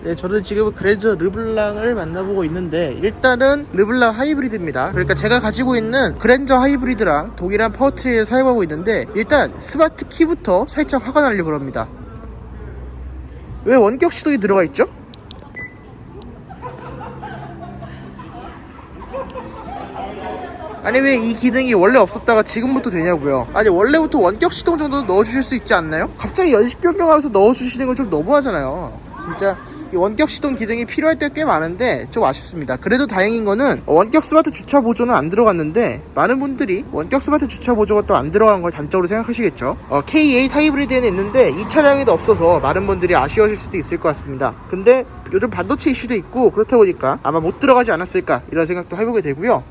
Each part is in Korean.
네, 저는 지금 그랜저 르블랑을 만나보고 있는데 일단은 르블랑 하이브리드입니다. 그러니까 제가 가지고 있는 그랜저 하이브리드랑 동일한 파워트레인을 사용하고 있는데 일단 스마트 키부터 살짝 화가 나려고 합니다. 왜 원격 시동이 들어가 있죠? 아니 왜 이 기능이 원래 없었다가 지금부터 되냐고요. 아니 원래부터 원격 시동 정도는 넣어주실 수 있지 않나요? 갑자기 연식 변경하면서 넣어주시는 건 좀 너무하잖아요. 진짜 이 원격 시동 기능이 필요할 때가 꽤 많은데 좀 아쉽습니다. 그래도 다행인 거는 원격 스마트 주차 보조는 안 들어갔는데 많은 분들이 원격 스마트 주차 보조가 또 안 들어간 걸 단점으로 생각하시겠죠. K8 하이브리드에는 있는데 이 차량에도 없어서 많은 분들이 아쉬워하실 수도 있을 것 같습니다. 근데 요즘 반도체 이슈도 있고 그렇다 보니까 아마 못 들어가지 않았을까 이런 생각도 해보게 되고요.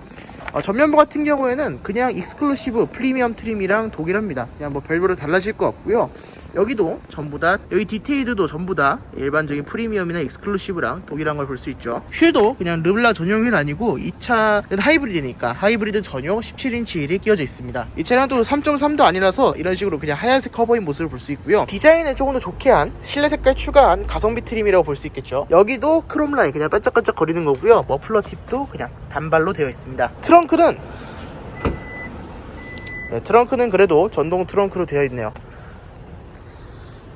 전면부 같은 경우에는 그냥 익스클루시브 프리미엄 트림이랑 동일합니다. 그냥 뭐 별별로 달라질 거 없고요. 여기도 전부 다 여기 디테일도 전부 다 일반적인 프리미엄이나 익스클루시브랑 동일한 걸 볼 수 있죠. 휠도 그냥 르블랑 전용 휠 아니고 이 차는 하이브리드니까 하이브리드 전용 17인치 휠이 끼워져 있습니다. 이 차량도 3.3도 아니라서 이런 식으로 그냥 하얀색 커버인 모습을 볼 수 있고요. 디자인을 조금 더 좋게 한 실내 색깔 추가한 가성비 트림이라고 볼 수 있겠죠. 여기도 크롬 라인 그냥 반짝반짝 거리는 거고요. 머플러 팁도 그냥 단발로 되어 있습니다. 트렁크는 그래도 전동 트렁크로 되어 있네요.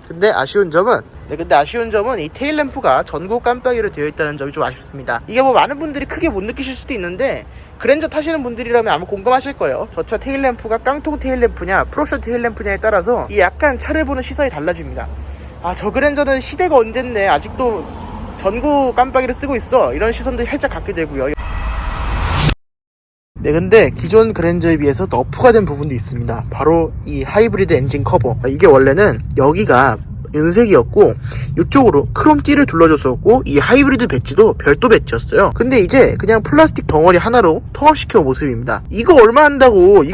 근데 아쉬운 점은 이 테일램프가 전구 깜빡이로 되어 있다는 점이 좀 아쉽습니다. 이게 뭐 많은 분들이 크게 못 느끼실 수도 있는데 그랜저 타시는 분들이라면 아마 공감하실 거예요. 저 차 테일램프가 깡통 테일램프냐 프로션 테일램프냐에 따라서 이 약간 차를 보는 시선이 달라집니다. 아, 저 그랜저는 시대가 언젠데 아직도 전구 깜빡이를 쓰고 있어, 이런 시선도 살짝 갖게 되고요. 네, 근데 기존 그랜저에 비해서 너프가 된 부분도 있습니다. 바로 이 하이브리드 엔진 커버. 이게 원래는 여기가 은색이었고 이쪽으로 크롬띠를 둘러줬었고 이 하이브리드 배지도 별도 배지였어요. 근데 이제 그냥 플라스틱 덩어리 하나로 통합시켜 온 모습입니다. 이거 얼마 한다고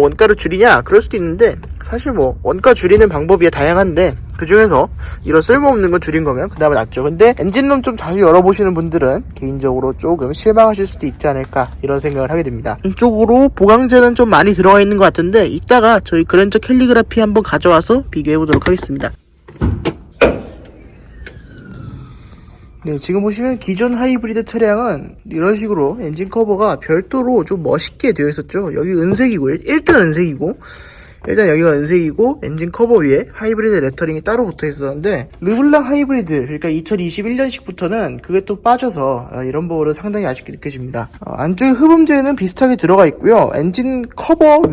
원가를 줄이냐 그럴 수도 있는데 사실 뭐 원가 줄이는 방법이 다양한데 그 중에서 이런 쓸모없는 거 줄인 거면 그나마 낫죠. 근데 엔진룸 좀 자주 열어보시는 분들은 개인적으로 조금 실망하실 수도 있지 않을까 이런 생각을 하게 됩니다. 이쪽으로 보강제는 좀 많이 들어가 있는 것 같은데 이따가 저희 그랜저 캘리그라피 한번 가져와서 비교해 보도록 하겠습니다. 네, 지금 보시면 기존 하이브리드 차량은 이런 식으로 엔진 커버가 별도로 좀 멋있게 되어 있었죠. 여기 은색이고 일단 여기가 은색이고 엔진 커버 위에 하이브리드 레터링이 따로 붙어 있었는데 르블랑 하이브리드 그러니까 2021년식부터는 그게 또 빠져서 이런 부분은 상당히 아쉽게 느껴집니다. 안쪽에 흡음재는 비슷하게 들어가 있고요. 엔진 커버의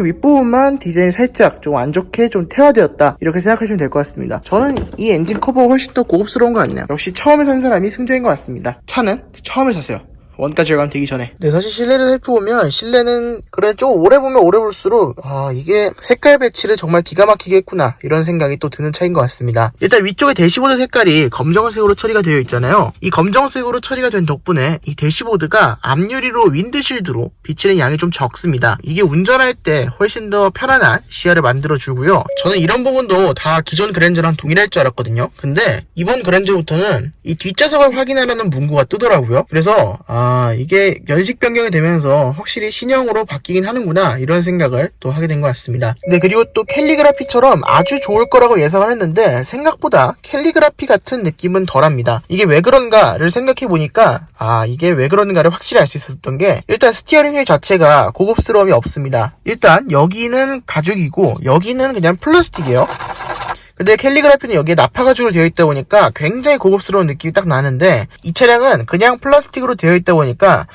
윗부분만 디자인이 살짝 좀 안 좋게 좀 태화되었다 이렇게 생각하시면 될 것 같습니다. 저는 이 엔진 커버가 훨씬 더 고급스러운 것 같네요. 역시 처음에 산 사람이 승자인 것 같습니다. 차는 처음에 샀어요. 원가 절감 되기 전에. 네, 사실 실내를 살펴보면 실내는 그래 좀 오래 보면 오래 볼수록 이게 색깔 배치를 정말 기가 막히게 했구나 이런 생각이 또 드는 차인 것 같습니다. 일단 위쪽에 대시보드 색깔이 검정색으로 처리가 되어 있잖아요. 이 검정색으로 처리가 된 덕분에 이 대시보드가 앞유리로 윈드실드로 비치는 양이 좀 적습니다. 이게 운전할 때 훨씬 더 편안한 시야를 만들어주고요. 저는 이런 부분도 다 기존 그랜저랑 동일할 줄 알았거든요. 근데 이번 그랜저부터는 이 뒷좌석을 확인하라는 문구가 뜨더라고요. 그래서 이게 연식 변경이 되면서 확실히 신형으로 바뀌긴 하는구나 이런 생각을 또 하게 된 것 같습니다. 네, 그리고 또 캘리그라피처럼 아주 좋을 거라고 예상을 했는데 생각보다 캘리그라피 같은 느낌은 덜합니다. 이게 왜 그런가를 생각해 보니까 이게 왜 그런가를 확실히 알 수 있었던 게 일단 스티어링 휠 자체가 고급스러움이 없습니다. 일단 여기는 가죽이고 여기는 그냥 플라스틱이에요. 근데 캘리그라피는 여기에 나파 가죽으로 되어 있다 보니까 굉장히 고급스러운 느낌이 딱 나는데 이 차량은 그냥 플라스틱으로 되어 있다 보니까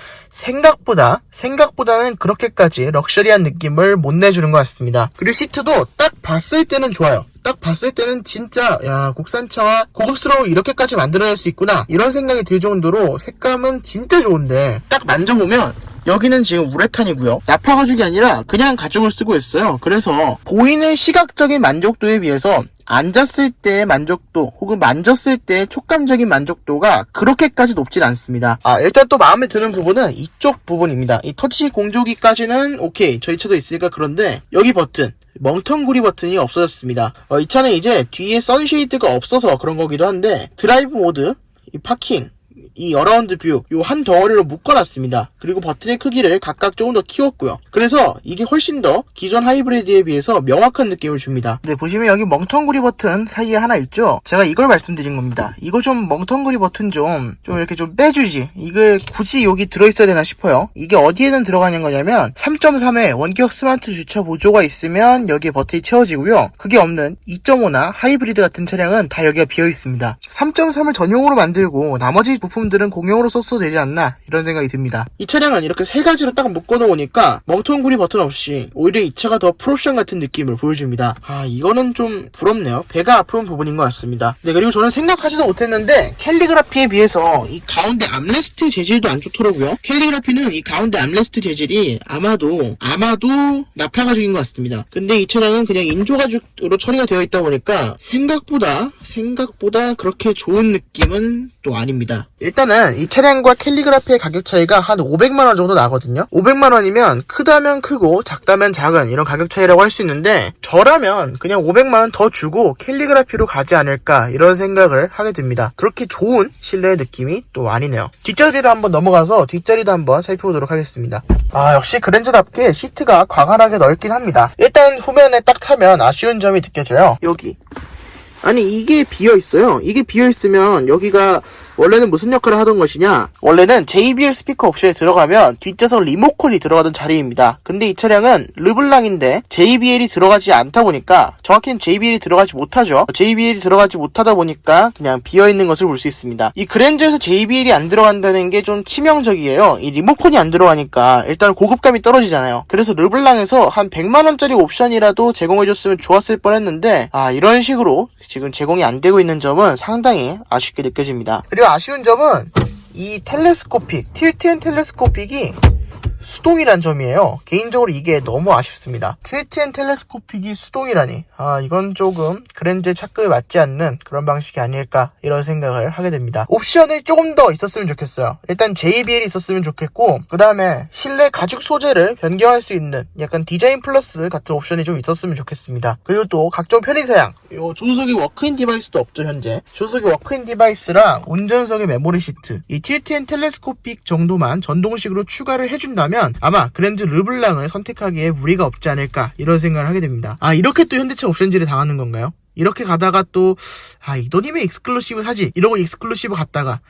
생각보다는 그렇게까지 럭셔리한 느낌을 못 내주는 것 같습니다. 그리고 시트도 딱 봤을 때는 좋아요. 딱 봤을 때는 진짜 국산차와 고급스러움을 이렇게까지 만들어낼 수 있구나 이런 생각이 들 정도로 색감은 진짜 좋은데 딱 만져보면 여기는 지금 우레탄이고요. 나파 가죽이 아니라 그냥 가죽을 쓰고 있어요. 그래서 보이는 시각적인 만족도에 비해서 앉았을 때의 만족도 혹은 만졌을 때의 촉감적인 만족도가 그렇게까지 높진 않습니다. 일단 또 마음에 드는 부분은 이쪽 부분입니다. 이 터치 공조기까지는 오케이, 저희 차도 있으니까. 그런데 여기 버튼, 멍텅구리 버튼이 없어졌습니다. 이 차는 이제 뒤에 선쉐이드가 없어서 그런 거기도 한데 드라이브 모드, 이 파킹, 이 어라운드 뷰 요 한 덩어리로 묶어놨습니다. 그리고 버튼의 크기를 각각 조금 더 키웠고요. 그래서 이게 훨씬 더 기존 하이브리드에 비해서 명확한 느낌을 줍니다. 네, 보시면 여기 멍텅구리 버튼 사이에 하나 있죠? 제가 이걸 말씀드린 겁니다. 이거 좀 멍텅구리 버튼 좀 이렇게 좀 빼주지. 이게 굳이 여기 들어있어야 되나 싶어요. 이게 어디에는 들어가는 거냐면 3.3에 원격 스마트 주차 보조가 있으면 여기에 버튼이 채워지고요. 그게 없는 2.5나 하이브리드 같은 차량은 다 여기가 비어 있습니다. 3.3을 전용으로 만들고 나머지 부품들은 공용으로 썼어도 되지 않나 이런 생각이 듭니다. 이 차량은 이렇게 세 가지로 딱 묶어놓으니까 멍텅구리 버튼 없이 오히려 이 차가 더 풀옵션 같은 느낌을 보여줍니다. 이거는 좀 부럽네요. 배가 아픈 부분인 것 같습니다. 네, 그리고 저는 생각하지도 못했는데 캘리그라피에 비해서 이 가운데 암레스트 재질도 안 좋더라고요. 캘리그라피는 이 가운데 암레스트 재질이 아마도 나파 가죽인 것 같습니다. 근데 이 차량은 그냥 인조 가죽으로 처리가 되어 있다 보니까 생각보다 그렇게 좋은 느낌은 또 아닙니다. 일단은 이 차량과 캘리그라피의 가격 차이가 한 500만원 정도 나거든요. 500만원이면 크다면 크고 작다면 작은 이런 가격 차이라고 할 수 있는데 저라면 그냥 500만원 더 주고 캘리그라피로 가지 않을까 이런 생각을 하게 됩니다. 그렇게 좋은 실내의 느낌이 또 아니네요. 뒷자리로 한번 넘어가서 뒷자리도 한번 살펴보도록 하겠습니다. 역시 그랜저답게 시트가 광활하게 넓긴 합니다. 일단 후면에 딱 타면 아쉬운 점이 느껴져요. 여기 아니 이게 비어있어요. 이게 비어있으면 여기가 원래는 무슨 역할을 하던 것이냐, 원래는 JBL 스피커 옵션에 들어가면 뒷좌석 리모컨이 들어가던 자리입니다. 근데 이 차량은 르블랑인데 JBL이 들어가지 않다 보니까, 정확히는 JBL이 들어가지 못하죠. JBL이 들어가지 못하다 보니까 그냥 비어있는 것을 볼 수 있습니다. 이 그랜저에서 JBL이 안 들어간다는 게 좀 치명적이에요. 이 리모컨이 안 들어가니까 일단 고급감이 떨어지잖아요. 그래서 르블랑에서 한 100만원짜리 옵션이라도 제공해줬으면 좋았을 뻔했는데 이런 식으로 지금 제공이 안 되고 있는 점은 상당히 아쉽게 느껴집니다. 그리고 아쉬운 점은 이 텔레스코픽, 틸트 앤 텔레스코픽이 수동이란 점이에요. 개인적으로 이게 너무 아쉽습니다. 틸트 앤 텔레스코픽이 수동이라니, 이건 조금 그랜저의 착급에 맞지 않는 그런 방식이 아닐까 이런 생각을 하게 됩니다. 옵션이 조금 더 있었으면 좋겠어요. 일단 JBL이 있었으면 좋겠고, 그 다음에 실내 가죽 소재를 변경할 수 있는 약간 디자인 플러스 같은 옵션이 좀 있었으면 좋겠습니다. 그리고 또 각종 편의사양, 조수석에 워크인 디바이스도 없죠. 현재 조수석에 워크인 디바이스랑 운전석에 메모리 시트, 이 틸트 앤 텔레스코픽 정도만 전동식으로 추가를 해준다면 아마 그랜저 르블랑을 선택하기에 무리가 없지 않을까 이런 생각을 하게 됩니다. 이렇게 또 현대차 옵션질을 당하는 건가요? 이렇게 가다가 또 이 돈이면 익스클루시브 사지 이러고 익스클루시브 갔다가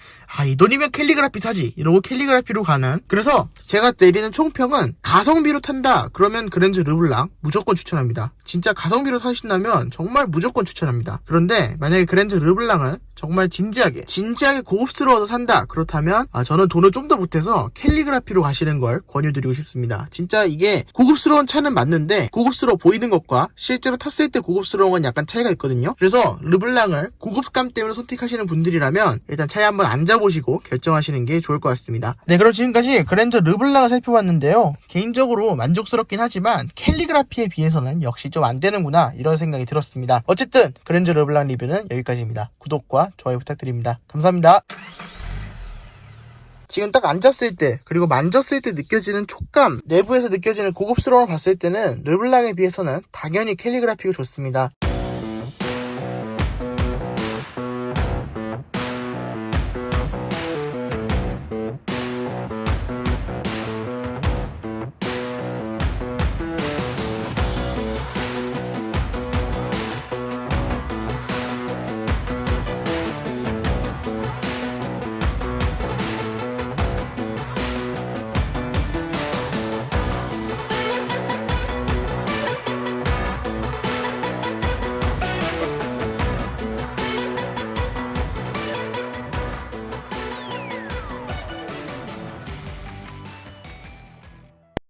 이 돈이면 캘리그라피 사지 이러고 캘리그라피로 가는, 그래서 제가 내리는 총평은 가성비로 탄다 그러면 그랜저 르블랑 무조건 추천합니다. 진짜 가성비로 타신다면 정말 무조건 추천합니다. 그런데 만약에 그랜저 르블랑을 정말 진지하게 고급스러워서 산다 그렇다면 저는 돈을 좀 더 보태서 캘리그라피로 가시는 걸 권유드리고 싶습니다. 진짜 이게 고급스러운 차는 맞는데 고급스러워 보이는 것과 실제로 탔을 때 고급스러운 건 약간 차이가 있거든요. 그래서 르블랑을 고급감 때문에 선택하시는 분들이라면 일단 차에 한번 앉아보시고 결정하시는 게 좋을 것 같습니다. 네, 그럼 지금까지 그랜저 르블랑을 살펴봤는데요. 개인적으로 만족스럽긴 하지만 캘리그라피에 비해서는 역시 좀 안 되는구나 이런 생각이 들었습니다. 어쨌든 그랜저 르블랑 리뷰는 여기까지입니다. 구독과 좋아요 부탁드립니다. 감사합니다. 지금 딱 앉았을 때 그리고 만졌을 때 느껴지는 촉감, 내부에서 느껴지는 고급스러움을 봤을 때는 르블랑에 비해서는 당연히 캘리그라피가 좋습니다.